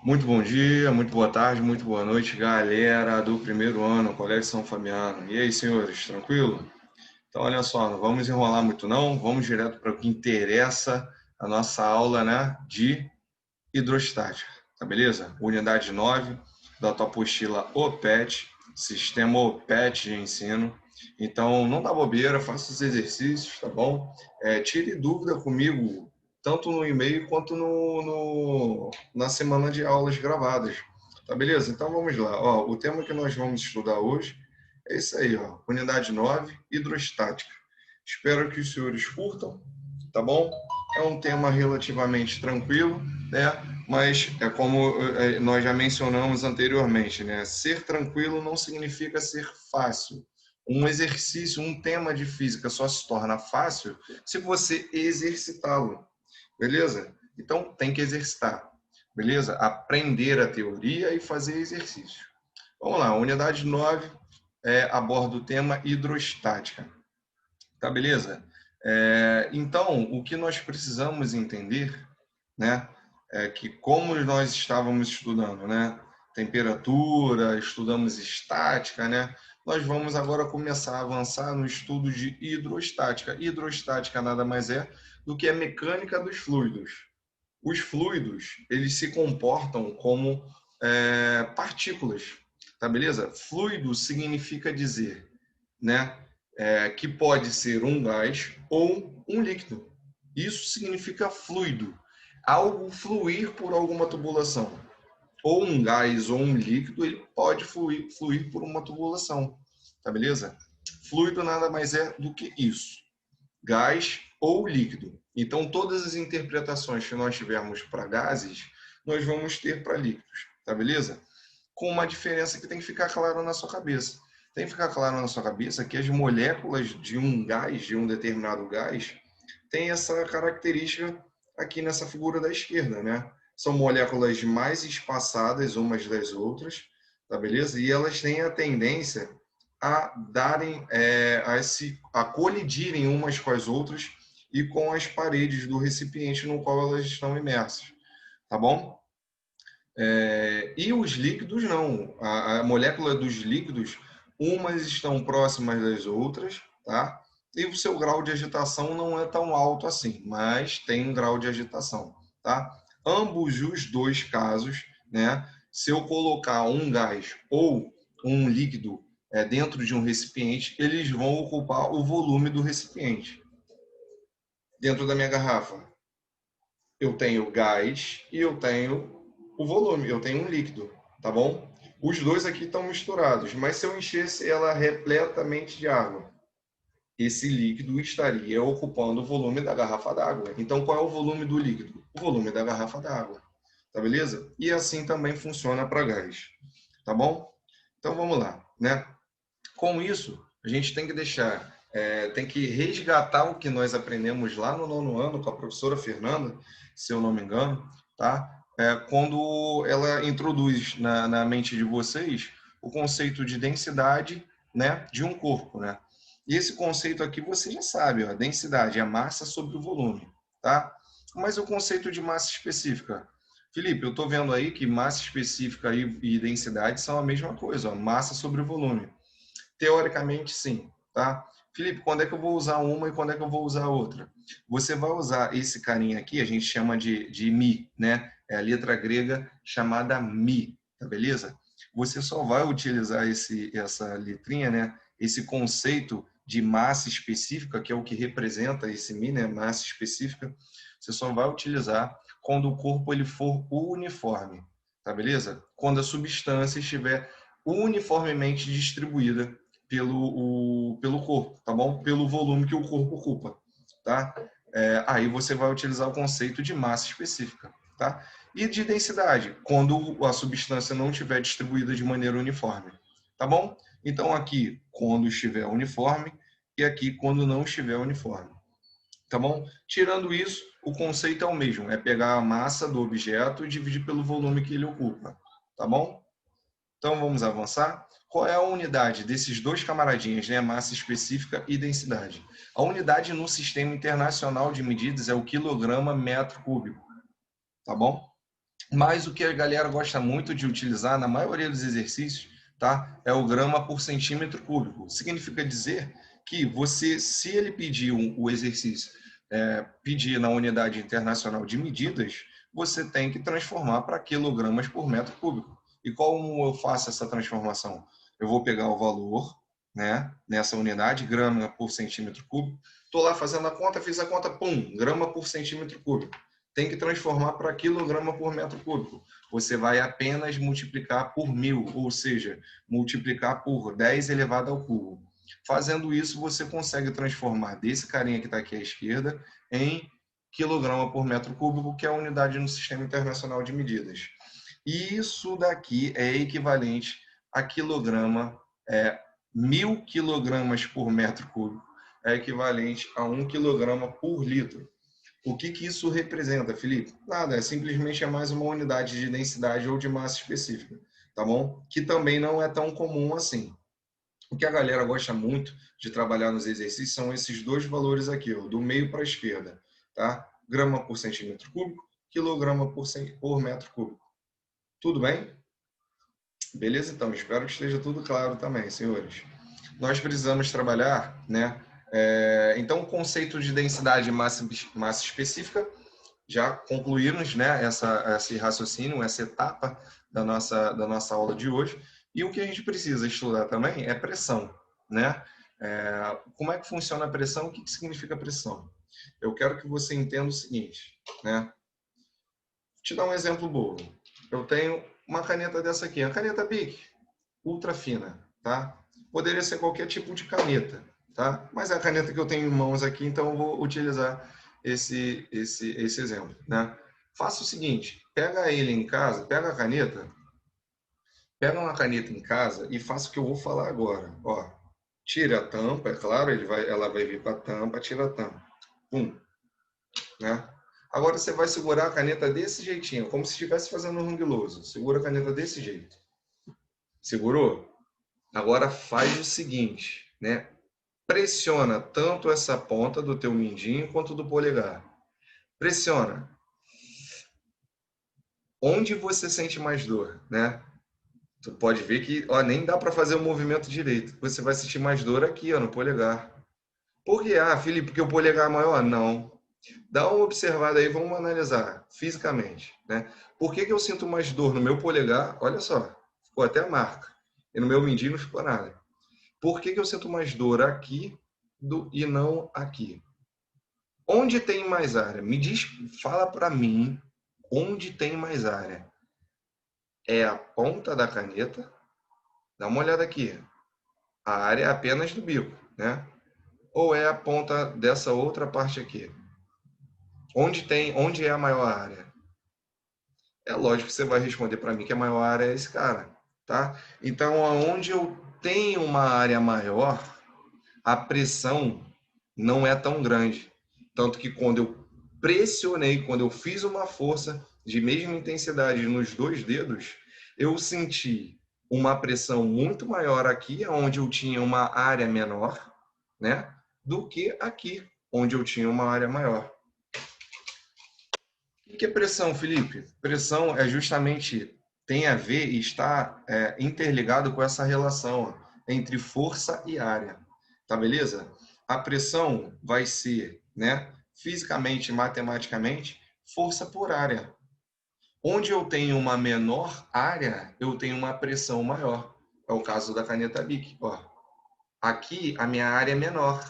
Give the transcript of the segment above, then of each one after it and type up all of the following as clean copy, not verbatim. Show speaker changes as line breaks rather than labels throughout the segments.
Muito bom dia, muito boa tarde, muito boa noite, galera do primeiro ano, Colégio São Fabiano. E aí, senhores, tranquilo? Então, olha só, não vamos enrolar muito não, vamos direto para o que interessa, a nossa aula, né, de hidrostática, tá beleza? Unidade 9 da tua apostila OPET, Sistema OPET de Ensino. Então, não dá bobeira, faça os exercícios, tá bom? Tire dúvida comigo, tanto no e-mail quanto na semana de aulas gravadas, tá beleza? Então, vamos lá. Ó, o tema que nós vamos estudar hoje é isso aí, ó, Unidade 9, hidrostática. Espero que os senhores curtam, tá bom? É um tema relativamente tranquilo, né? Mas é como nós já mencionamos anteriormente, né? Ser tranquilo não significa ser fácil. Um exercício, um tema de física só se torna fácil se você exercitá-lo, beleza? Então tem que exercitar, beleza? Aprender a teoria e fazer exercício. Vamos lá, unidade 9 aborda o tema hidrostática, tá beleza? Então, o que nós precisamos entender, né, é que como nós estávamos estudando, né, temperatura, estudamos estática, né, nós vamos agora começar a avançar no estudo de hidrostática. Hidrostática nada mais é do que a mecânica dos fluidos. Os fluidos, eles se comportam como partículas, tá beleza? Fluido significa dizer, né, que pode ser um gás ou um líquido. Isso significa fluido, algo fluir por alguma tubulação. Ou um gás ou um líquido, ele pode fluir por uma tubulação, tá beleza? Fluido nada mais é do que isso, gás ou líquido. Então, todas as interpretações que nós tivermos para gases, nós vamos ter para líquidos, tá beleza? Com uma diferença que tem que ficar claro na sua cabeça. Tem que ficar claro na sua cabeça que as moléculas de um gás, de um determinado gás, têm essa característica aqui nessa figura da esquerda, né? São moléculas mais espaçadas umas das outras, tá beleza? E elas têm a tendência a darem, a colidirem umas com as outras e com as paredes do recipiente no qual elas estão imersas, tá bom? E os líquidos não. A molécula dos líquidos, umas estão próximas das outras, tá? E o seu grau de agitação não é tão alto assim, mas tem um grau de agitação, tá? Ambos os dois casos, né? Se eu colocar um gás ou um líquido dentro de um recipiente, eles vão ocupar o volume do recipiente. Dentro da minha garrafa, eu tenho gás e eu tenho o volume, eu tenho um líquido, tá bom? Os dois aqui estão misturados, mas se eu enchesse ela repletamente de água, esse líquido estaria ocupando o volume da garrafa d'água. Então, qual é o volume do líquido? O volume da garrafa d'água, tá beleza? E assim também funciona para gás, tá bom? Então, vamos lá, né? Com isso, a gente tem que deixar, tem que resgatar o que nós aprendemos lá no nono ano com a professora Fernanda, se eu não me engano, tá? Quando ela introduz na mente de vocês o conceito de densidade, né, de um corpo, né? E esse conceito aqui você já sabe, ó, densidade é massa sobre o volume, tá? Mas o conceito de massa específica, Felipe, eu estou vendo aí que massa específica e densidade são a mesma coisa, ó, massa sobre o volume. Teoricamente, sim, tá? Felipe, quando é que eu vou usar uma e quando é que eu vou usar outra? Você vai usar esse carinha aqui, a gente chama de mi, né? É a letra grega chamada mi, tá beleza? Você só vai utilizar essa letrinha, né? Esse conceito de massa específica, que é o que representa esse mi, né? Massa específica, você só vai utilizar quando o corpo ele for uniforme, tá beleza? Quando a substância estiver uniformemente distribuída pelo corpo, tá bom? Pelo volume que o corpo ocupa, tá? Aí você vai utilizar o conceito de massa específica, tá? E de densidade, quando a substância não estiver distribuída de maneira uniforme, tá bom? Então aqui, quando estiver uniforme, e aqui, quando não estiver uniforme, tá bom? Tirando isso, o conceito é o mesmo, é pegar a massa do objeto e dividir pelo volume que ele ocupa, tá bom? Então vamos avançar. Qual é a unidade desses dois camaradinhas, né? Massa específica e densidade? A unidade no Sistema Internacional de Medidas é o quilograma metro cúbico, tá bom? Mas o que a galera gosta muito de utilizar na maioria dos exercícios, tá? É o grama por centímetro cúbico. Significa dizer que você, se ele pedir o exercício, pedir na unidade internacional de medidas, você tem que transformar para quilogramas por metro cúbico. E como eu faço essa transformação? Eu vou pegar o valor, né, nessa unidade, grama por centímetro cúbico. Estou lá fazendo a conta, fiz a conta, pum, grama por centímetro cúbico. Tem que transformar para quilograma por metro cúbico. Você vai apenas multiplicar por 1000, ou seja, multiplicar por 10 elevado ao cubo. Fazendo isso, você consegue transformar desse carinha que está aqui à esquerda em quilograma por metro cúbico, que é a unidade no Sistema Internacional de Medidas. E isso daqui é equivalente a quilograma, 1000 quilogramas por metro cúbico, é equivalente a 1 quilograma por litro. O que isso representa, Felipe? Nada, simplesmente é mais uma unidade de densidade ou de massa específica, tá bom? Que também não é tão comum assim. O que a galera gosta muito de trabalhar nos exercícios são esses dois valores aqui, ó, do meio para a esquerda, tá? Grama por centímetro cúbico, quilograma por metro cúbico. Tudo bem? Beleza, então. Espero que esteja tudo claro também, senhores. Nós precisamos trabalhar, né? Então, o conceito de densidade e massa específica, já concluímos, né, esse raciocínio, essa etapa da nossa aula de hoje. E o que a gente precisa estudar também é pressão, né? Como é que funciona a pressão? O que significa pressão? Eu quero que você entenda o seguinte, né? Vou te dar um exemplo bobo. Eu tenho uma caneta dessa aqui, a caneta Bic, ultra fina, tá? Poderia ser qualquer tipo de caneta, tá? Mas é a caneta que eu tenho em mãos aqui, então eu vou utilizar esse exemplo, né? Faça o seguinte, pega ele em casa, pega a caneta, pega uma caneta em casa e faça o que eu vou falar agora, ó. Tira a tampa, é claro, ela vai vir com a tampa, tira a tampa. Pum, né? Agora você vai segurar a caneta desse jeitinho, como se estivesse fazendo um hang-loose. Segura a caneta desse jeito. Segurou? Agora faz o seguinte, né? Pressiona tanto essa ponta do teu mindinho quanto do polegar. Pressiona. Onde você sente mais dor, né? Tu pode ver que, ó, nem dá para fazer o movimento direito. Você vai sentir mais dor aqui, ó, no polegar. Por quê? Ah, Felipe, porque o polegar é maior? Não. Dá uma observada aí, vamos analisar fisicamente, né? Por que eu sinto mais dor no meu polegar? Olha só, ficou até a marca. E no meu mindinho não ficou nada. Por que eu sinto mais dor aqui e não aqui? Onde tem mais área? Me diz, fala para mim, onde tem mais área? É a ponta da caneta? Dá uma olhada aqui. A área é apenas do bico, né? Ou é a ponta dessa outra parte aqui? Onde é a maior área? É lógico que você vai responder para mim que a maior área é esse cara, tá? Então, aonde eu tenho uma área maior, a pressão não é tão grande. Tanto que quando eu pressionei, quando eu fiz uma força de mesma intensidade nos dois dedos, eu senti uma pressão muito maior aqui, onde eu tinha uma área menor, né? Do que aqui, onde eu tinha uma área maior. O que é pressão, Felipe? Pressão é justamente, tem a ver e está interligado com essa relação entre força e área. Tá beleza? A pressão vai ser, né, fisicamente, matematicamente, força por área. Onde eu tenho uma menor área, eu tenho uma pressão maior. É o caso da caneta Bic. Ó, aqui a minha área é menor.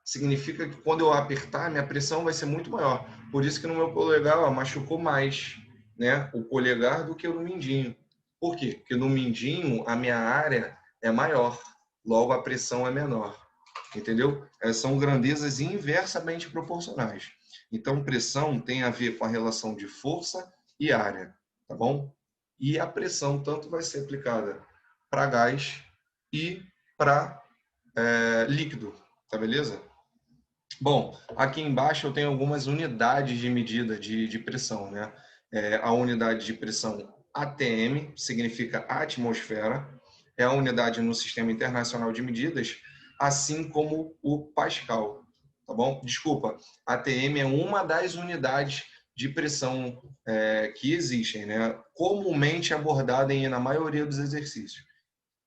Significa que quando eu apertar, minha pressão vai ser muito maior. Por isso que no meu polegar, ó, machucou mais, né, o polegar do que no mindinho. Por quê? Porque no mindinho a minha área é maior, logo a pressão é menor. Entendeu? São grandezas inversamente proporcionais. Então, pressão tem a ver com a relação de força e área, tá bom? E a pressão tanto vai ser aplicada para gás e para líquido, tá beleza? Bom, aqui embaixo eu tenho algumas unidades de medida de pressão, né? A unidade de pressão ATM, significa atmosfera, é a unidade no Sistema Internacional de Medidas, assim como o Pascal, tá bom? Desculpa, ATM é uma das unidades de pressão que existem, né? Comumente abordada na maioria dos exercícios.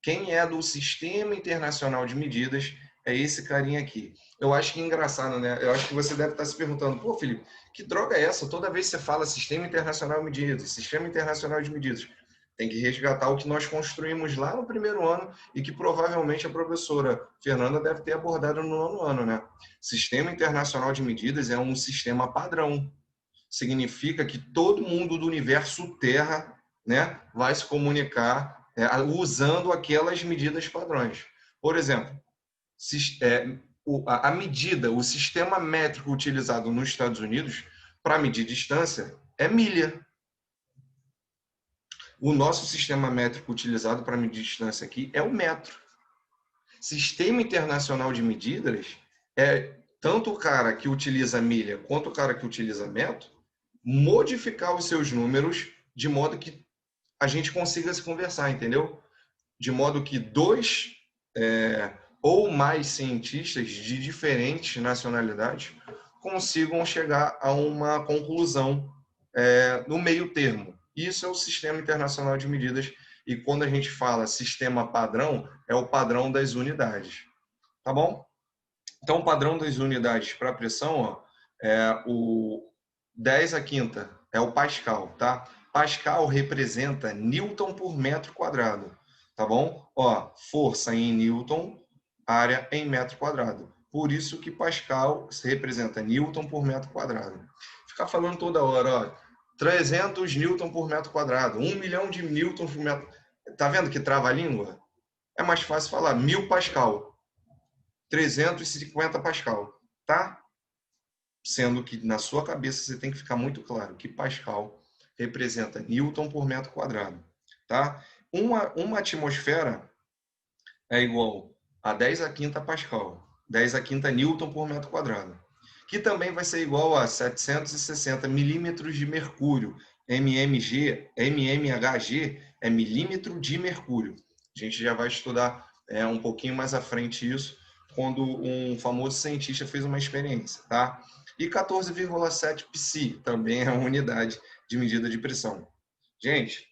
Quem é do Sistema Internacional de Medidas é esse carinha aqui. Eu acho que é engraçado, né? Eu acho que você deve estar se perguntando, pô, Felipe, que droga é essa? Toda vez que você fala Sistema Internacional de Medidas, Sistema Internacional de Medidas, tem que resgatar o que nós construímos lá no primeiro ano e que provavelmente a professora Fernanda deve ter abordado no nono ano, né? Sistema Internacional de Medidas é um sistema padrão. Significa que todo mundo do universo Terra, né, vai se comunicar usando aquelas medidas padrões. Por exemplo, a medida, o sistema métrico utilizado nos Estados Unidos para medir distância é milha. O nosso sistema métrico utilizado para medir distância aqui é o metro. Sistema Internacional de Medidas é tanto o cara que utiliza milha quanto o cara que utiliza metro modificar os seus números de modo que a gente consiga se conversar, entendeu? De modo que dois ou mais cientistas de diferentes nacionalidades consigam chegar a uma conclusão no meio termo. Isso é o Sistema Internacional de Medidas, e quando a gente fala sistema padrão, é o padrão das unidades. Tá bom? Então, o padrão das unidades para pressão, ó, é o 10 a quinta, é o Pascal, tá? Pascal representa Newton por metro quadrado, tá bom? Ó, força em Newton, área em metro quadrado. Por isso que Pascal representa Newton por metro quadrado. Ficar falando toda hora, ó, 300 Newton por metro quadrado, 1 milhão de Newton por metro... Tá vendo que trava a língua? É mais fácil falar 1000 Pascal, 350 Pascal, tá? Sendo que na sua cabeça você tem que ficar muito claro que Pascal representa Newton por metro quadrado, tá? Uma atmosfera é igual a 10 a quinta Pascal, 10 a quinta Newton por metro quadrado, que também vai ser igual a 760 milímetros de mercúrio. mmHg é milímetro de mercúrio. A gente já vai estudar um pouquinho mais à frente isso, quando um famoso cientista fez uma experiência, tá? E 14,7 psi também é uma unidade de medida de pressão. Gente,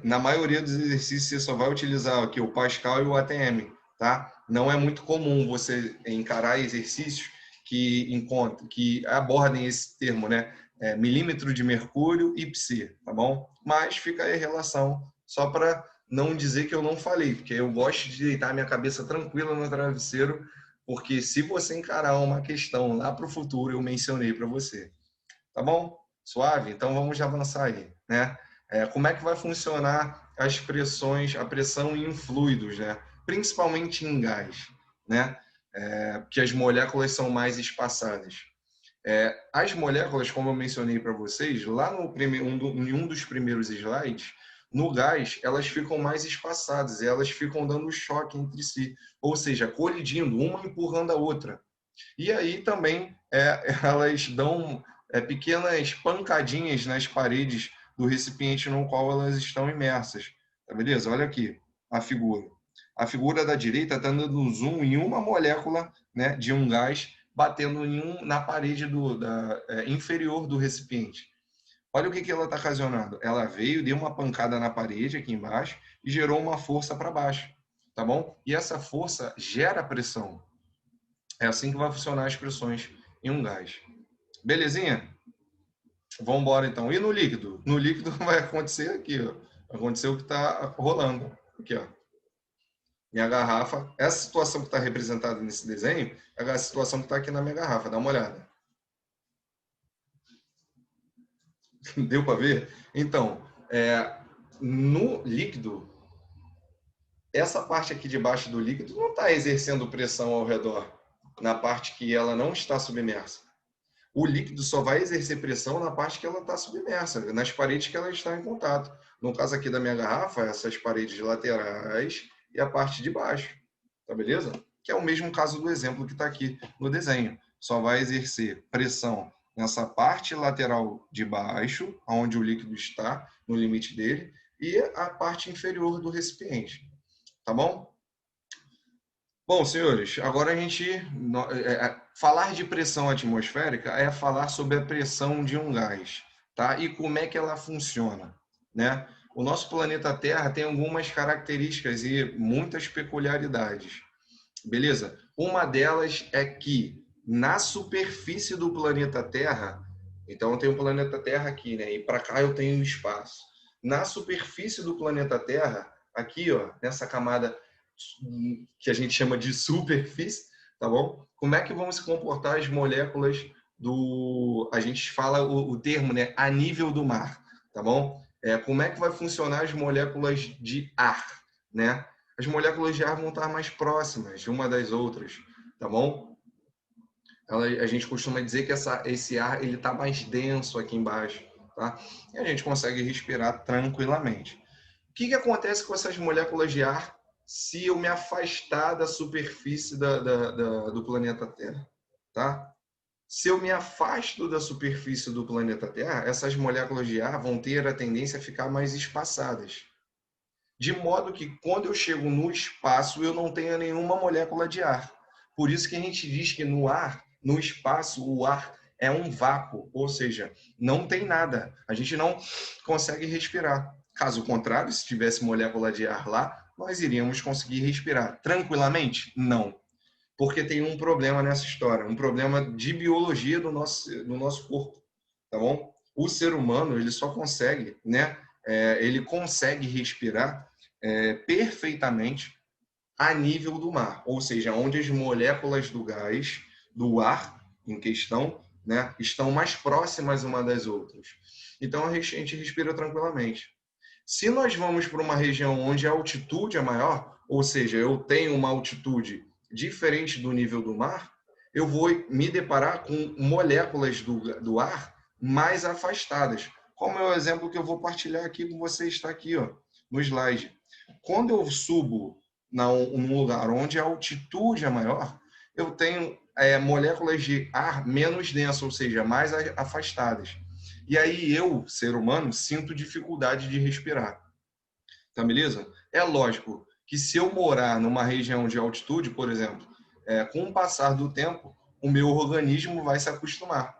na maioria dos exercícios você só vai utilizar aqui o Pascal e o ATM, tá? Não é muito comum você encarar exercícios que abordem esse termo, né? Milímetro de mercúrio e psi, tá bom? Mas fica aí a relação, só para não dizer que eu não falei, porque eu gosto de deitar minha cabeça tranquila no travesseiro, porque se você encarar uma questão lá para o futuro, eu mencionei para você. Tá bom? Suave? Então vamos avançar aí, né? Como é que vai funcionar as pressões, a pressão em fluidos, né? Principalmente em gás, né? Que as moléculas são mais espaçadas. As moléculas, como eu mencionei para vocês, lá em um dos primeiros slides, no gás, elas ficam mais espaçadas, elas ficam dando choque entre si, ou seja, colidindo, uma empurrando a outra. E aí também elas dão pequenas pancadinhas nas paredes do recipiente no qual elas estão imersas. Tá beleza? Olha aqui a figura. A figura da direita está dando um zoom em uma molécula, né, de um gás batendo na parede inferior do recipiente. Olha o que ela está ocasionando. Ela veio, deu uma pancada na parede aqui embaixo e gerou uma força para baixo, tá bom? E essa força gera pressão. É assim que vai funcionar as pressões em um gás. Belezinha? Vamos embora então. E no líquido? No líquido vai acontecer aqui, ó. Vai acontecer o que está rolando. Aqui, ó. Minha garrafa. Essa situação que está representada nesse desenho é a situação que está aqui na minha garrafa. Dá uma olhada. Deu para ver? Então, no líquido, essa parte aqui de baixo do líquido não está exercendo pressão ao redor, na parte que ela não está submersa. O líquido só vai exercer pressão na parte que ela está submersa, nas paredes que ela está em contato. No caso aqui da minha garrafa, essas paredes laterais e a parte de baixo. Tá beleza? Que é o mesmo caso do exemplo que está aqui no desenho. Só vai exercer pressão nessa parte lateral de baixo, onde o líquido está, no limite dele, e a parte inferior do recipiente. Tá bom? Bom, senhores, agora a gente Falar de pressão atmosférica é falar sobre a pressão de um gás, tá? E como é que ela funciona, né? O nosso planeta Terra tem algumas características e muitas peculiaridades, beleza? Uma delas é que na superfície do planeta Terra, então eu tenho o planeta Terra aqui, né? E para cá eu tenho o espaço. Na superfície do planeta Terra, aqui, ó, nessa camada que a gente chama de superfície, tá bom? Como é que vão se comportar as moléculas do... A gente fala o termo, né? A nível do mar, tá bom? Como é que vai funcionar as moléculas de ar, né? As moléculas de ar vão estar mais próximas de uma das outras, tá bom? A gente costuma dizer que esse ar ele está mais denso aqui embaixo, tá? E a gente consegue respirar tranquilamente. O que acontece com essas moléculas de ar se eu me afastar da superfície do planeta Terra, tá? Se eu me afasto da superfície do planeta Terra, essas moléculas de ar vão ter a tendência a ficar mais espaçadas. De modo que quando eu chego no espaço, eu não tenho nenhuma molécula de ar. Por isso que a gente diz que no ar, no espaço, o ar é um vácuo, ou seja, não tem nada. A gente não consegue respirar. Caso contrário, se tivesse molécula de ar lá, nós iríamos conseguir respirar tranquilamente? Não. Porque tem um problema nessa história, um problema de biologia do nosso corpo, tá bom? O ser humano, ele só consegue, né? Ele consegue respirar perfeitamente a nível do mar, ou seja, onde as moléculas do gás, do ar em questão, né, estão mais próximas uma das outras. Então a gente respira tranquilamente. Se nós vamos para uma região onde a altitude é maior, ou seja, eu tenho uma altitude diferente do nível do mar, eu vou me deparar com moléculas do ar mais afastadas. Como é o exemplo que eu vou partilhar aqui com você, está aqui, ó, no slide. Quando eu subo num lugar onde a altitude é maior, eu tenho moléculas de ar menos densas, ou seja, mais afastadas. E aí eu, ser humano, sinto dificuldade de respirar. Tá beleza? É lógico que se eu morar numa região de altitude, por exemplo, com o passar do tempo, o meu organismo vai se acostumar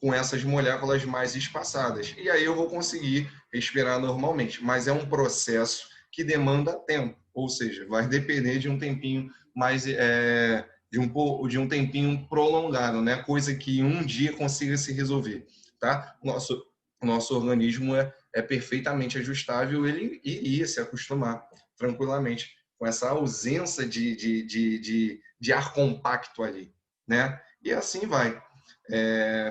com essas moléculas mais espaçadas. E aí eu vou conseguir respirar normalmente. Mas é um processo que demanda tempo. Ou seja, vai depender de um tempinho mais... de um tempinho prolongado, né? Coisa que um dia consiga se resolver, tá? Nosso organismo é perfeitamente ajustável, ele iria se acostumar tranquilamente com essa ausência de ar compacto ali, né? E assim vai.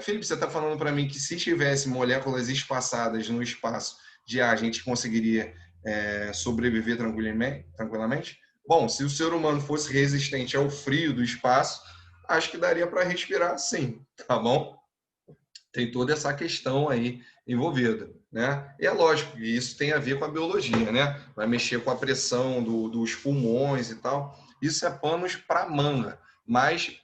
Felipe, você está falando para mim que se tivesse moléculas espaçadas no espaço de ar, a gente conseguiria sobreviver tranquilamente? Bom, se o ser humano fosse resistente ao frio do espaço, acho que daria para respirar sim, tá bom? Tem toda essa questão aí envolvida, né? E é lógico que isso tem a ver com a biologia, né? Vai mexer com a pressão dos pulmões e tal. Isso é panos para manga, mas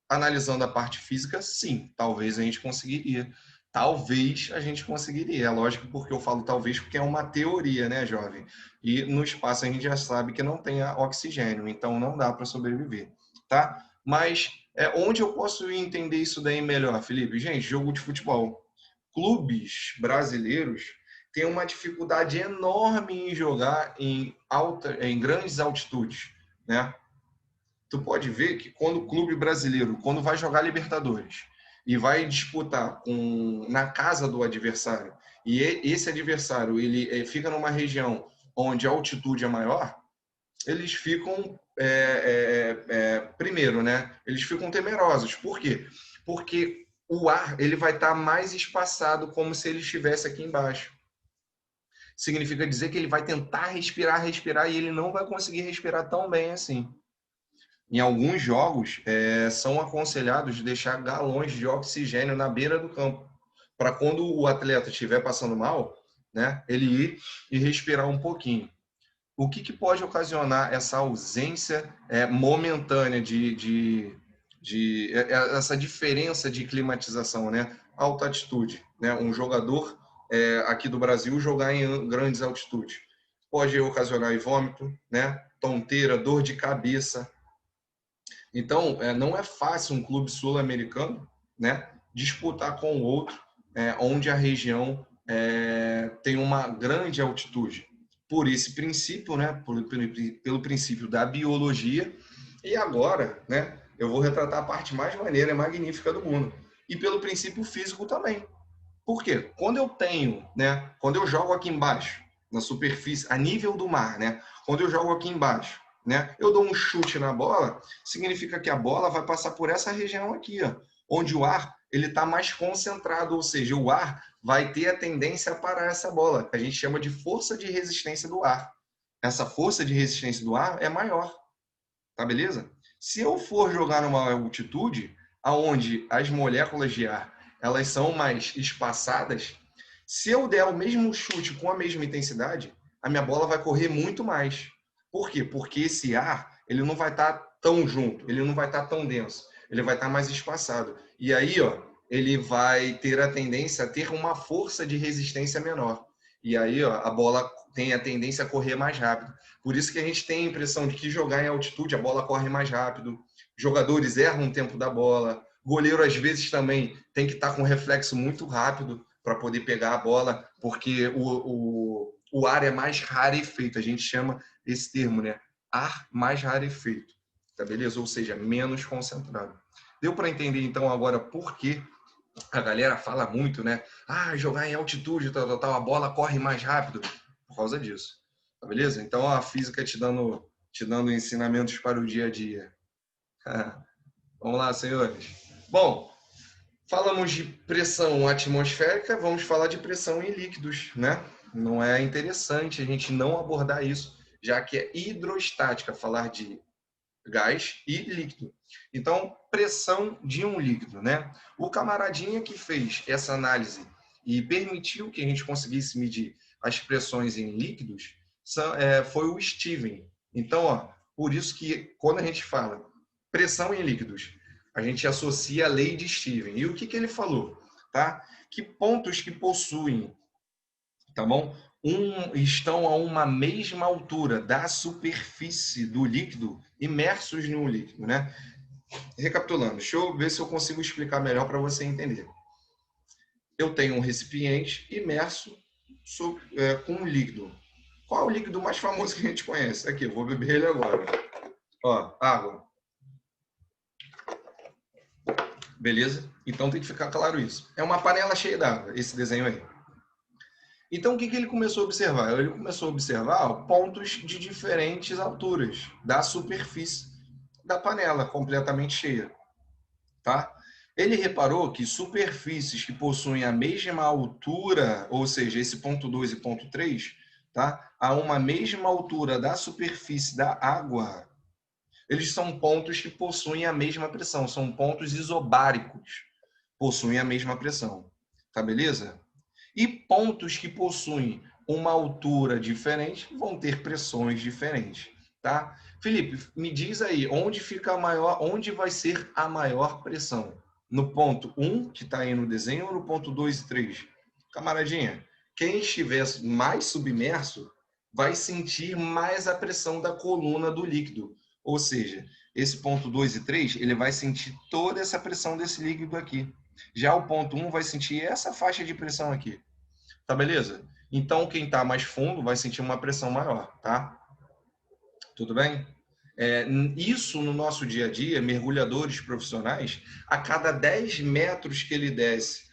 analisando a parte física, sim, talvez a gente conseguiria. Talvez a gente conseguiria. É lógico porque eu falo talvez porque é uma teoria, né, jovem? E no espaço a gente já sabe que não tem oxigênio, então não dá para sobreviver, tá? Mas onde eu posso entender isso daí melhor, Felipe? Gente, jogo de futebol. Clubes brasileiros têm uma dificuldade enorme em jogar em grandes altitudes, né? Tu pode ver que quando o clube brasileiro, quando vai jogar Libertadores e vai disputar na casa do adversário, e esse adversário ele fica numa região onde a altitude é maior, eles ficam, primeiro, né? Eles ficam temerosos. Por quê? Porque o ar ele vai estar mais espaçado, como se ele estivesse aqui embaixo. Significa dizer que ele vai tentar respirar, e ele não vai conseguir respirar tão bem assim. Em alguns jogos, são aconselhados deixar galões de oxigênio na beira do campo, para quando o atleta estiver passando mal, né, ele ir e respirar um pouquinho. O que pode ocasionar essa ausência momentânea essa diferença de climatização, né? Alta altitude, né? Um jogador aqui do Brasil jogar em grandes altitudes pode ocasionar vômito, né? Tonteira, dor de cabeça, Então, não é fácil um clube sul-americano, né, disputar com o outro, onde a região tem uma grande altitude. Por esse princípio, né, pelo princípio da biologia, e agora, né, eu vou retratar a parte mais maneira e magnífica do mundo. E pelo princípio físico também. Por quê? Quando eu tenho, né, quando eu jogo aqui embaixo, na superfície, a nível do mar, né, quando eu jogo aqui embaixo, né, eu dou um chute na bola, significa que a bola vai passar por essa região aqui, ó, onde o ar ele está mais concentrado, ou seja, o ar vai ter a tendência a parar essa bola, que a gente chama de força de resistência do ar. Essa força de resistência do ar é maior, tá beleza? Se eu for jogar numa altitude aonde as moléculas de ar elas são mais espaçadas, se eu der o mesmo chute com a mesma intensidade, a minha bola vai correr muito mais. Por quê? Porque esse ar ele não vai estar tão junto, ele não vai estar tão denso, ele vai estar mais espaçado. E aí, ó, ele vai ter a tendência a ter uma força de resistência menor. E aí, ó, a bola tem a tendência a correr mais rápido. Por isso que a gente tem a impressão de que jogar em altitude a bola corre mais rápido, jogadores erram o tempo da bola, goleiro às vezes também tem que estar com um reflexo muito rápido para poder pegar a bola, porque o ar é mais rarefeito, a gente chama esse termo, né? Ar mais rarefeito, tá beleza? Ou seja, menos concentrado. Deu para entender então agora por que a galera fala muito, né? Ah, jogar em altitude, tal, a bola corre mais rápido por causa disso. Tá beleza? Então a física te dando ensinamentos para o dia a dia. Vamos lá, senhores. Bom, falamos de pressão atmosférica, vamos falar de pressão em líquidos, né? Não é interessante a gente não abordar isso, já que é hidrostática falar de gás e líquido. Então, pressão de um líquido, né? O camaradinha que fez essa análise e permitiu que a gente conseguisse medir as pressões em líquidos foi o Steven. Então, ó, por isso que quando a gente fala pressão em líquidos, a gente associa a lei de Steven. E o que ele falou? Tá? Que pontos que possuem, tá bom? Estão a uma mesma altura da superfície do líquido, imersos no líquido, né? Recapitulando, deixa eu ver se eu consigo explicar melhor para você entender. Eu tenho um recipiente imerso com um líquido. Qual é o líquido mais famoso que a gente conhece? Aqui, eu vou beber ele agora. Ó, água. Beleza? Então tem que ficar claro isso. É uma panela cheia d'água, esse desenho aí. Então, o que ele começou a observar? Ele começou a observar pontos de diferentes alturas da superfície da panela, completamente cheia. Tá? Ele reparou que superfícies que possuem a mesma altura, ou seja, esse ponto 2 e ponto 3, tá? A uma mesma altura da superfície da água, eles são pontos que possuem a mesma pressão, são pontos isobáricos, possuem a mesma pressão. Tá beleza? E pontos que possuem uma altura diferente vão ter pressões diferentes, tá? Felipe, me diz aí, onde fica a maior, onde vai ser a maior pressão? No ponto 1, que está aí no desenho, ou no ponto 2 e 3? Camaradinha, quem estiver mais submerso vai sentir mais a pressão da coluna do líquido. Ou seja, esse ponto 2 e 3, ele vai sentir toda essa pressão desse líquido aqui. Já o ponto 1 vai sentir essa faixa de pressão aqui. Tá beleza? Então, quem está mais fundo vai sentir uma pressão maior, tá? Tudo bem? Isso no nosso dia a dia, mergulhadores profissionais, a cada 10 metros que ele desce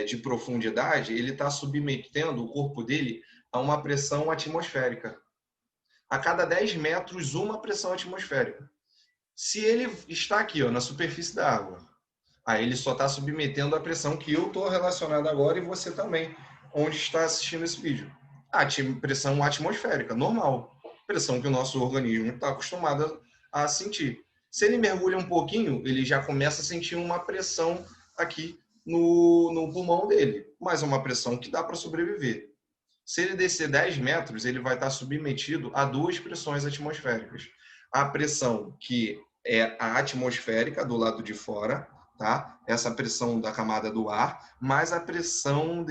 de profundidade, ele está submetendo o corpo dele a uma pressão atmosférica. A cada 10 metros, uma pressão atmosférica. Se ele está aqui, ó, na superfície da água, aí ele só está submetendo a pressão que eu estou relacionado agora e você também, onde está assistindo esse vídeo. A pressão atmosférica, normal. Pressão que o nosso organismo está acostumado a sentir. Se ele mergulha um pouquinho, ele já começa a sentir uma pressão aqui no pulmão dele. Mas é uma pressão que dá para sobreviver. Se ele descer 10 metros, ele vai estar submetido a duas pressões atmosféricas. A pressão que é a atmosférica, do lado de fora, tá? Essa pressão da camada do ar, mais a pressão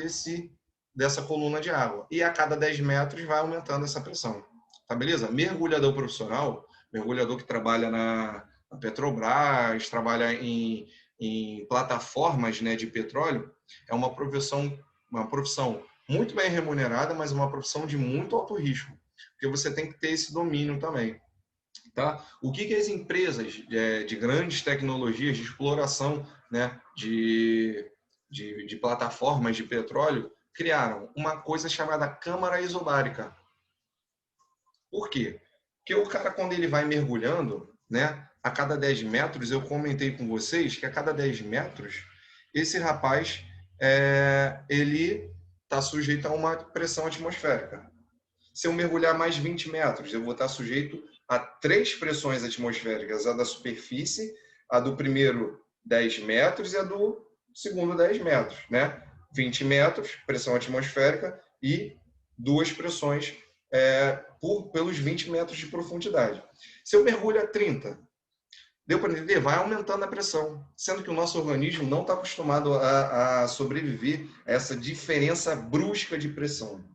dessa coluna de água. E a cada 10 metros vai aumentando essa pressão. Tá beleza? Mergulhador profissional, mergulhador que trabalha na a Petrobras, trabalha em plataformas, né, de petróleo, é uma profissão muito bem remunerada, mas uma profissão de muito alto risco, porque você tem que ter esse domínio também. Tá? O que as empresas de grandes tecnologias de exploração, né, de plataformas de petróleo criaram? Uma coisa chamada câmara isobárica. Por quê? Porque o cara, quando ele vai mergulhando, né, a cada 10 metros, eu comentei com vocês que a cada 10 metros, esse rapaz, ele está sujeito a uma pressão atmosférica. Se eu mergulhar mais 20 metros, eu vou estar sujeito a 3 pressões atmosféricas, a da superfície, a do primeiro 10 metros e a do segundo 10 metros, né? 20 metros, pressão atmosférica, e 2 pressões pelos 20 metros de profundidade. Se eu mergulho a 30, deu para entender? Vai aumentando a pressão, sendo que o nosso organismo não está acostumado a sobreviver a essa diferença brusca de pressão.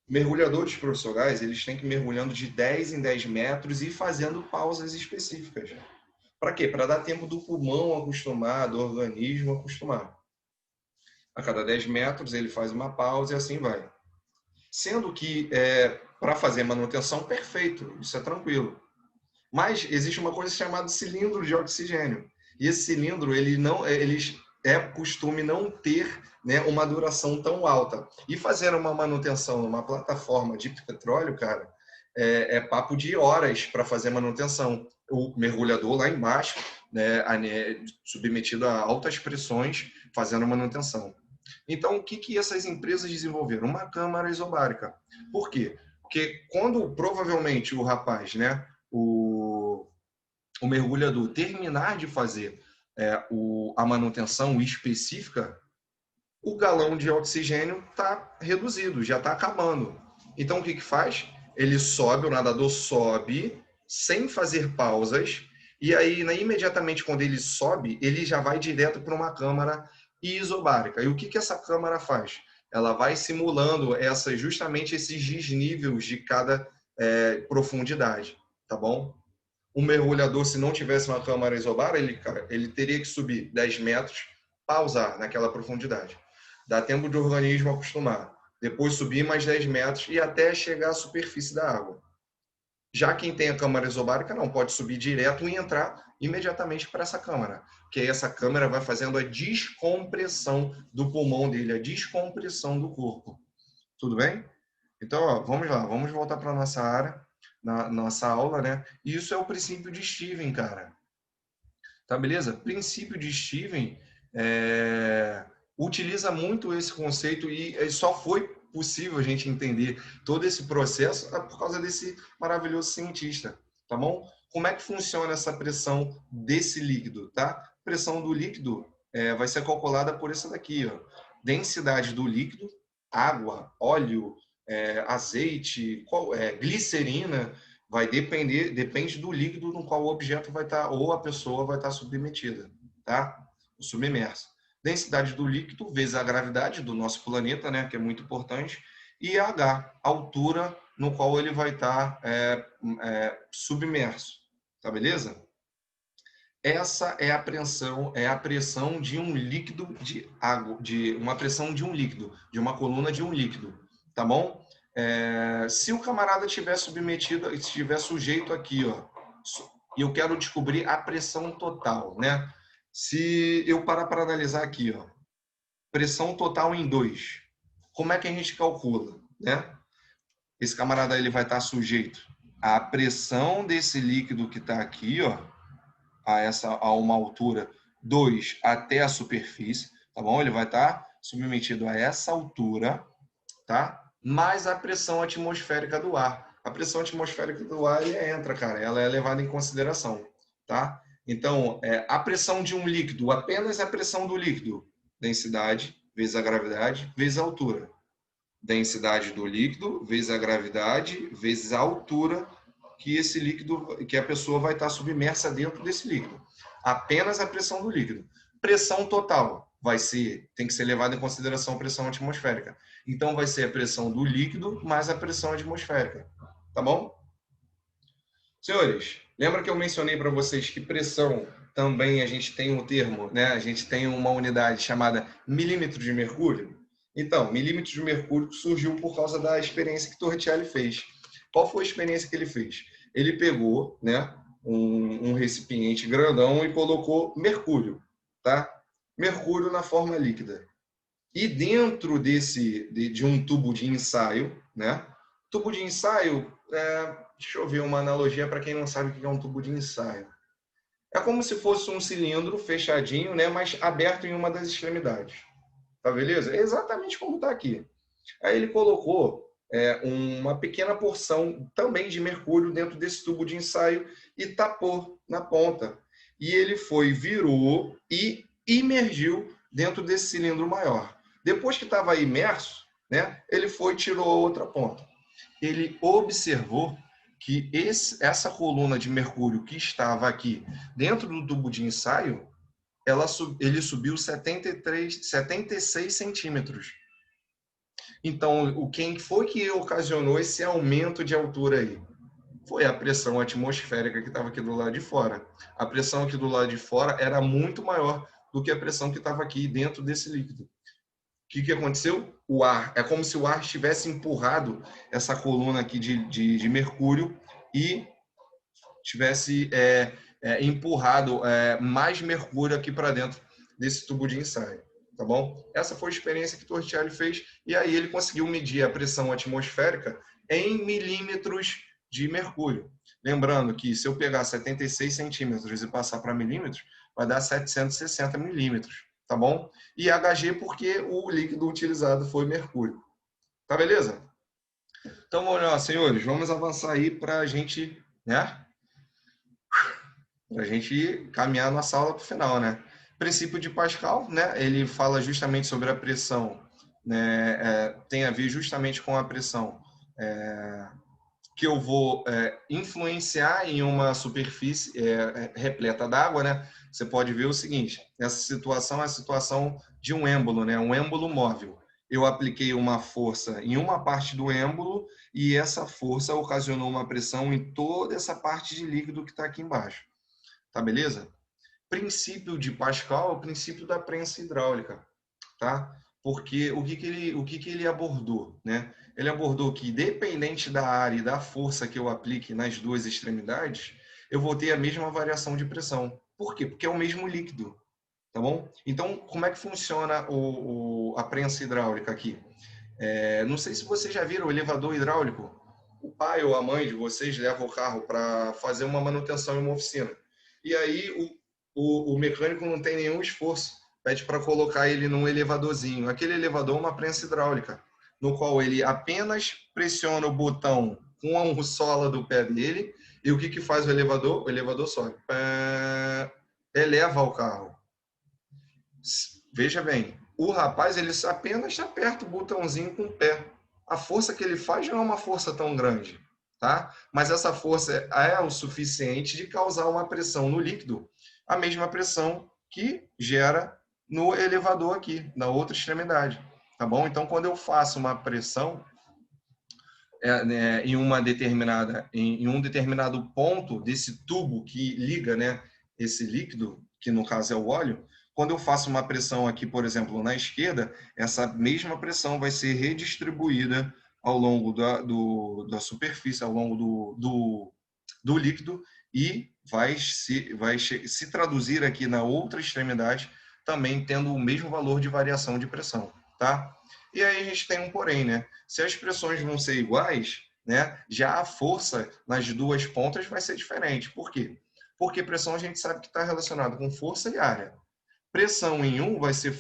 Mergulhadores profissionais, eles têm que ir mergulhando de 10 em 10 metros e fazendo pausas específicas. Para quê? Para dar tempo do pulmão acostumar, do organismo acostumar. A cada 10 metros ele faz uma pausa e assim vai. Sendo que, para fazer manutenção, perfeito, isso é tranquilo. Mas existe uma coisa chamada cilindro de oxigênio. E esse cilindro, eles costume não ter, né, uma duração tão alta. E fazer uma manutenção numa plataforma de petróleo, cara, é papo de horas para fazer manutenção. O mergulhador lá embaixo, né, submetido a altas pressões, fazendo manutenção. Então, o que essas empresas desenvolveram? Uma câmara isobárica. Por quê? Porque quando provavelmente o rapaz, né, o mergulhador terminar de fazer a manutenção específica, o galão de oxigênio está reduzido, já está acabando. Então, o que faz? Ele sobe, o nadador sobe, sem fazer pausas, e aí, imediatamente quando ele sobe, ele já vai direto para uma câmara isobárica. E o que essa câmara faz? Ela vai simulando justamente esses desníveis de cada profundidade, tá bom? Um mergulhador, se não tivesse uma câmara isobárica, ele teria que subir 10 metros, pausar naquela profundidade. Dá tempo de organismo acostumar. Depois subir mais 10 metros e até chegar à superfície da água. Já quem tem a câmara isobárica não, pode subir direto e entrar imediatamente para essa câmara. Porque aí essa câmara vai fazendo a descompressão do pulmão dele, a descompressão do corpo. Tudo bem? Então, ó, vamos lá, vamos voltar para a nossa área, na nossa aula, né? E isso é o princípio de Steven, cara. Tá, beleza? Princípio de Steven utiliza muito esse conceito e só foi possível a gente entender todo esse processo por causa desse maravilhoso cientista, tá bom? Como é que funciona essa pressão desse líquido, tá? Pressão do líquido vai ser calculada por isso daqui, ó. Densidade do líquido, água, óleo, azeite, glicerina, depende do líquido no qual o objeto vai estar, ou a pessoa vai estar submetida, tá? Submersa. Densidade do líquido vezes a gravidade do nosso planeta, né, que é muito importante, e H, altura no qual ele vai estar submerso, tá beleza? Essa é a pressão de um líquido de água, uma pressão de um líquido, de uma coluna de um líquido, tá bom? Se o camarada estiver submetido, estiver sujeito aqui, ó, e eu quero descobrir a pressão total, né? Se eu parar para analisar aqui, ó, pressão total em 2, como é que a gente calcula, né? Esse camarada ele vai estar sujeito à pressão desse líquido que está aqui, ó, a uma altura 2 até a superfície, tá bom? Ele vai estar submetido a essa altura, tá? Mais a pressão atmosférica do ar. A pressão atmosférica do ar entra, cara, ela é levada em consideração, tá? Então, a pressão de um líquido, apenas a pressão do líquido, densidade vezes a gravidade vezes a altura. Densidade do líquido vezes a gravidade vezes a altura que a pessoa vai estar submersa dentro desse líquido. Apenas a pressão do líquido. Pressão total tem que ser levada em consideração a pressão atmosférica. Então, vai ser a pressão do líquido mais a pressão atmosférica. Tá bom? Senhores, lembra que eu mencionei para vocês que pressão também a gente tem um termo, né? A gente tem uma unidade chamada milímetro de mercúrio. Então, milímetro de mercúrio surgiu por causa da experiência que Torricelli fez. Qual foi a experiência que ele fez? Ele pegou, né, um recipiente grandão e colocou mercúrio, tá? Mercúrio na forma líquida. E dentro de um tubo de ensaio, né? Tubo de ensaio, deixa eu ver uma analogia para quem não sabe o que é um tubo de ensaio. É como se fosse um cilindro fechadinho, né? Mas aberto em uma das extremidades. Tá beleza? É exatamente como está aqui. Aí ele colocou uma pequena porção também de mercúrio dentro desse tubo de ensaio e tapou na ponta. E ele foi, virou e imergiu dentro desse cilindro maior. Depois que estava imerso, né, ele foi e tirou a outra ponta. Ele observou que essa coluna de mercúrio que estava aqui dentro do tubo de ensaio, ele subiu 76 centímetros. Então, quem foi que ocasionou esse aumento de altura aí? Foi a pressão atmosférica que estava aqui do lado de fora. A pressão aqui do lado de fora era muito maior do que a pressão que estava aqui dentro desse líquido. O que aconteceu? O ar. É como se o ar tivesse empurrado essa coluna aqui de mercúrio e tivesse empurrado mais mercúrio aqui para dentro desse tubo de ensaio. Tá bom? Essa foi a experiência que Torricelli fez e aí ele conseguiu medir a pressão atmosférica em milímetros de mercúrio. Lembrando que se eu pegar 76 centímetros e passar para milímetros, vai dar 760 milímetros, tá bom? E Hg porque o líquido utilizado foi mercúrio. Tá beleza? Então, vamos lá, senhores, vamos avançar aí para a gente, né? Para a gente caminhar nossa aula para o final, né? Princípio de Pascal, né? Ele fala justamente sobre a pressão, né? Tem a ver justamente com a pressão que eu vou influenciar em uma superfície repleta d'água, né? Você pode ver o seguinte: essa situação é a situação de um êmbolo, né? Um êmbolo móvel. Eu apliquei uma força em uma parte do êmbolo e essa força ocasionou uma pressão em toda essa parte de líquido que está aqui embaixo. Tá beleza? Princípio de Pascal é o princípio da prensa hidráulica, tá? Porque o que ele abordou, né? Ele abordou que, dependente da área e da força que eu aplique nas duas extremidades, eu vou ter a mesma variação de pressão. Por quê? Porque é o mesmo líquido, tá bom? Então, como é que funciona a prensa hidráulica aqui? Não sei se vocês já viram o elevador hidráulico. O pai ou a mãe de vocês leva o carro para fazer uma manutenção em uma oficina. E aí o mecânico não tem nenhum esforço, pede para colocar ele num elevadorzinho. Aquele elevador é uma prensa hidráulica, no qual ele apenas pressiona o botão com a sola do pé dele. E o que faz o elevador? O elevador sobe. Eleva o carro. Veja bem, o rapaz ele apenas aperta o botãozinho com o pé. A força que ele faz não é uma força tão grande, tá? Mas essa força é o suficiente de causar uma pressão no líquido, a mesma pressão que gera no elevador aqui, na outra extremidade, tá bom? Então, quando eu faço uma pressão em um determinado ponto desse tubo que liga, né, esse líquido, que no caso é o óleo, quando eu faço uma pressão aqui, por exemplo, na esquerda, essa mesma pressão vai ser redistribuída ao longo da superfície, ao longo do líquido e vai se traduzir aqui na outra extremidade, também tendo o mesmo valor de variação de pressão, tá? E aí a gente tem um porém, né? Se as pressões vão ser iguais, né, já a força nas duas pontas vai ser diferente. Por quê? Porque pressão a gente sabe que está relacionada com força e área. Pressão em um vai ser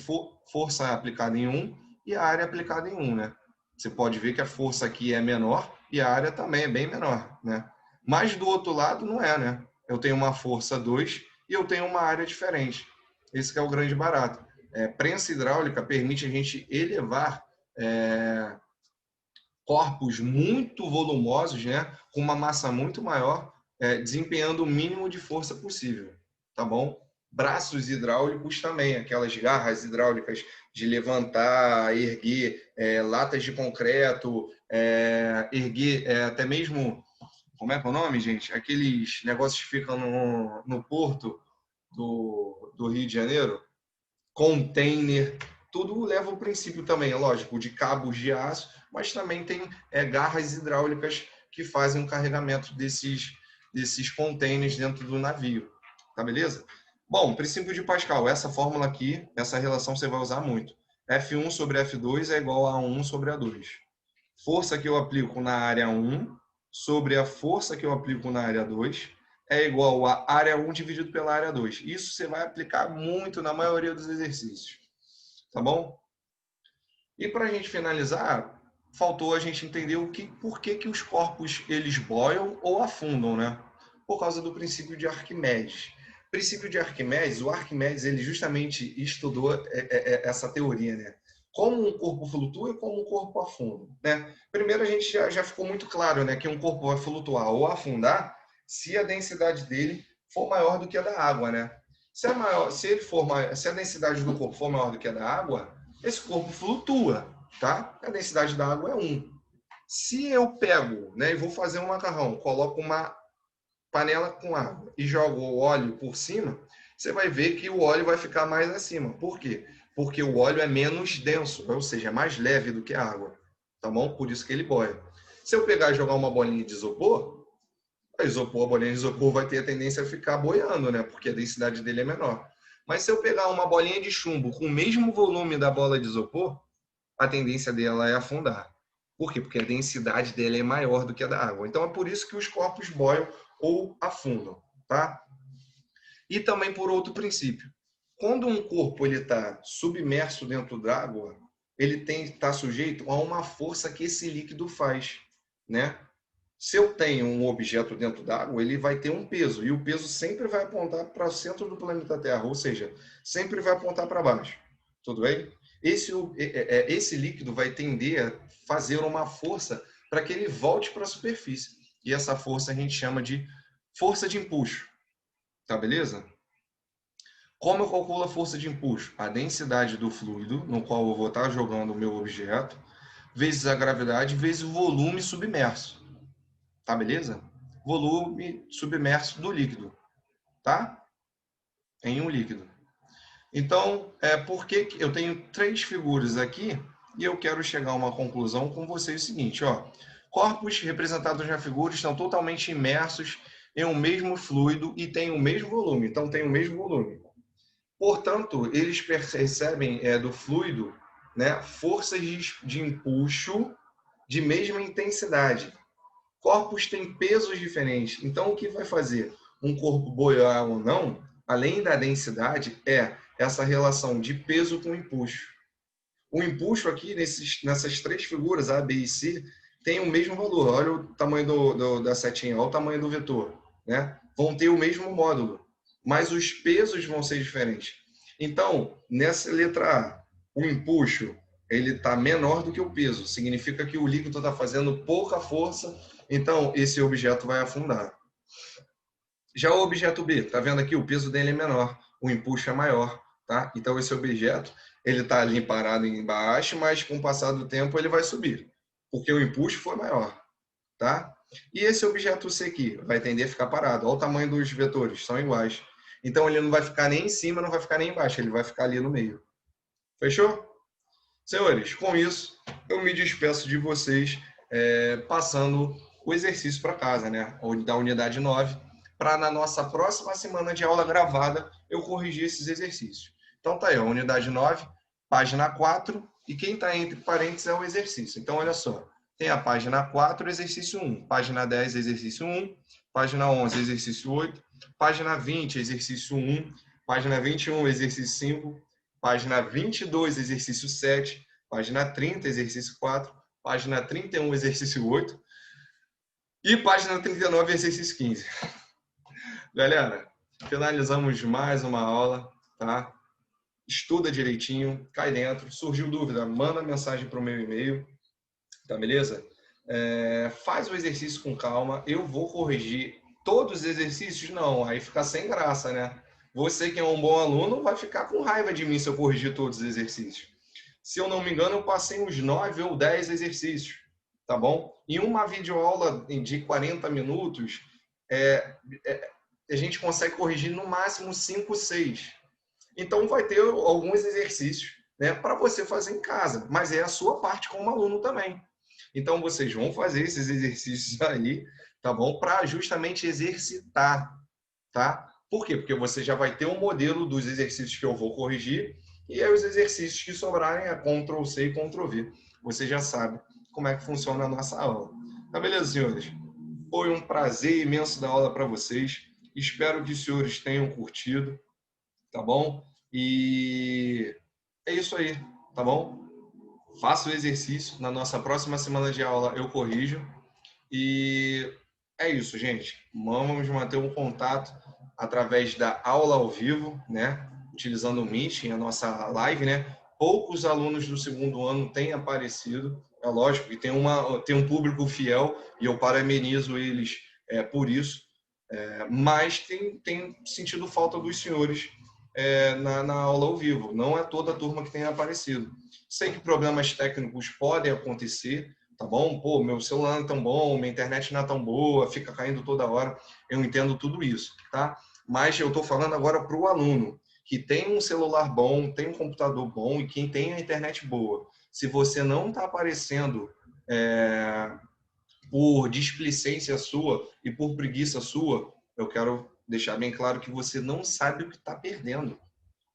força aplicada em um e a área aplicada em um, né? Você pode ver que a força aqui é menor e a área também é bem menor, né? Mas do outro lado não é, né? Eu tenho uma força 2 e eu tenho uma área diferente. Esse que é o grande barato. Prensa hidráulica permite a gente elevar corpos muito volumosos, né? Com uma massa muito maior, desempenhando o mínimo de força possível, tá bom? Braços hidráulicos também, aquelas garras hidráulicas de levantar, erguer latas de concreto, erguer até mesmo como é que é o nome, gente? Aqueles negócios que ficam no porto do Rio de Janeiro, container, tudo leva o princípio também, é lógico, de cabos de aço, mas também tem garras hidráulicas que fazem o carregamento desses containers dentro do navio, tá beleza? Bom, princípio de Pascal, essa fórmula aqui, essa relação você vai usar muito. F1 sobre F2 é igual a 1 sobre A2. Força que eu aplico na área 1 sobre a força que eu aplico na área 2 é igual a área 1 dividido pela área 2. Isso você vai aplicar muito na maioria dos exercícios. Tá bom? E para a gente finalizar, faltou a gente entender por que os corpos eles boiam ou afundam, né? Por causa do princípio de Arquimedes. O princípio de Arquimedes, o Arquimedes ele justamente estudou essa teoria, né? Como um corpo flutua e como um corpo afunda, né? Primeiro a gente já ficou muito claro, né, que um corpo vai flutuar ou afundar se a densidade dele for maior do que a da água, né? Se a densidade do corpo for maior do que a da água, esse corpo flutua, tá? A densidade da água é 1. Se eu pego, né, e vou fazer um macarrão, coloco uma panela com água e jogo o óleo por cima, você vai ver que o óleo vai ficar mais acima. Por quê? Porque o óleo é menos denso, ou seja, é mais leve do que a água, tá bom? Por isso que ele boia. Se eu pegar e jogar uma bolinha de isopor, a bolinha de isopor vai ter a tendência a ficar boiando, né? Porque a densidade dele é menor. Mas se eu pegar uma bolinha de chumbo com o mesmo volume da bola de isopor, a tendência dela é afundar. Por quê? Porque a densidade dela é maior do que a da água. Então é por isso que os corpos boiam ou afundam, tá? E também por outro princípio. Quando um corpo ele está submerso dentro d'água, ele está sujeito a uma força que esse líquido faz, né? Se eu tenho um objeto dentro d'água, ele vai ter um peso, e o peso sempre vai apontar para o centro do planeta Terra, ou seja, sempre vai apontar para baixo. Tudo bem? Esse líquido vai tender a fazer uma força para que ele volte para a superfície. E essa força a gente chama de força de empuxo. Tá beleza? Como eu calculo a força de empuxo? A densidade do fluido, no qual eu vou estar jogando o meu objeto, vezes a gravidade, vezes o volume submerso. Tá, beleza? Volume submerso do líquido, tá? Em um líquido. Então, por que eu tenho 3 figuras aqui e eu quero chegar a uma conclusão com vocês o seguinte, ó. Corpos representados na figura estão totalmente imersos em um mesmo fluido e têm o mesmo volume. Então, tem o mesmo volume. Portanto, eles percebem do fluido, né, forças de empuxo de mesma intensidade. Corpos têm pesos diferentes. Então, o que vai fazer um corpo boiar ou não, além da densidade, é essa relação de peso com empuxo. O empuxo aqui, nessas 3 figuras, A, B e C, tem o mesmo valor. Olha o tamanho da setinha, olha o tamanho do vetor. Né? Vão ter o mesmo módulo, mas os pesos vão ser diferentes. Então, nessa letra A, o empuxo ele está menor do que o peso. Significa que o líquido está fazendo pouca força, então esse objeto vai afundar. Já o objeto B, tá vendo aqui? O peso dele é menor, o empuxo é maior, tá? Então esse objeto, ele está ali parado embaixo, mas com o passar do tempo ele vai subir, porque o empuxo foi maior, tá? E esse objeto C aqui vai tender a ficar parado. Olha o tamanho dos vetores, são iguais. Então ele não vai ficar nem em cima, não vai ficar nem embaixo, ele vai ficar ali no meio. Fechou? Senhores, com isso, eu me despeço de vocês, passando o exercício para casa, né? Da unidade 9, para na nossa próxima semana de aula gravada eu corrigir esses exercícios. Então tá aí, a unidade 9, página 4, e quem está entre parênteses é o exercício. Então olha só, tem a página 4, exercício 1, página 10, exercício 1, página 11, exercício 8, página 20, exercício 1, página 21, exercício 5, página 22, exercício 7, página 30, exercício 4, página 31, exercício 8 e página 39, exercício 15. Galera, finalizamos mais uma aula, tá? Estuda direitinho, cai dentro. Surgiu dúvida, manda mensagem para o meu e-mail, tá beleza? Faz o exercício com calma, eu vou corrigir todos os exercícios? Não, aí fica sem graça, né? Você que é um bom aluno vai ficar com raiva de mim se eu corrigir todos os exercícios. Se eu não me engano, eu passei uns 9 ou 10 exercícios. tá bom? Em uma videoaula de 40 minutos, a gente consegue corrigir no máximo 5, 6. Então, vai ter alguns exercícios, né, para você fazer em casa, mas é a sua parte como aluno também. Então, vocês vão fazer esses exercícios aí, tá bom? Para justamente exercitar, tá? Por quê? Porque você já vai ter um modelo dos exercícios que eu vou corrigir e aí os exercícios que sobrarem é Ctrl C e Ctrl V. Você já sabe como é que funciona a nossa aula. Tá beleza, senhores? Foi um prazer imenso dar aula para vocês. Espero que os senhores tenham curtido, tá bom? E é isso aí, tá bom? Faça o exercício. Na nossa próxima semana de aula eu corrijo. E é isso, gente. Vamos manter um contato através da aula ao vivo, né? Utilizando o Meet, a nossa live, né? Poucos alunos do segundo ano têm aparecido. É lógico que tem um público fiel e eu parabenizo eles por isso. Mas tem sentido falta dos senhores na aula ao vivo. Não é toda a turma que tem aparecido. Sei que problemas técnicos podem acontecer, tá bom? Pô, meu celular não é tão bom, minha internet não é tão boa, fica caindo toda hora. Eu entendo tudo isso, tá? Mas eu estou falando agora para o aluno que tem um celular bom, tem um computador bom e quem tem a internet boa. Se você não está aparecendo por displicência sua e por preguiça sua, eu quero deixar bem claro que você não sabe o que está perdendo.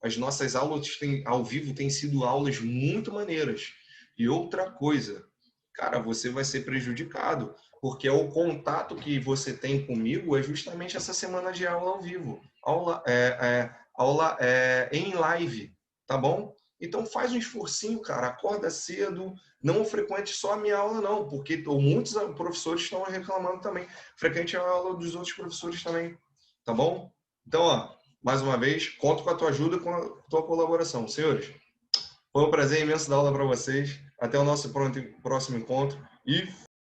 As nossas aulas ao vivo têm sido aulas muito maneiras. E outra coisa, cara, você vai ser prejudicado, porque o contato que você tem comigo é justamente essa semana de aula ao vivo. Aula em live, tá bom? Então faz um esforcinho, cara, acorda cedo, não frequente só a minha aula não, porque muitos professores estão reclamando também. Frequente a aula dos outros professores também, tá bom? Então, ó, mais uma vez, conto com a tua ajuda, com a tua colaboração. Senhores, foi um prazer imenso dar aula para vocês. Até o nosso próximo encontro e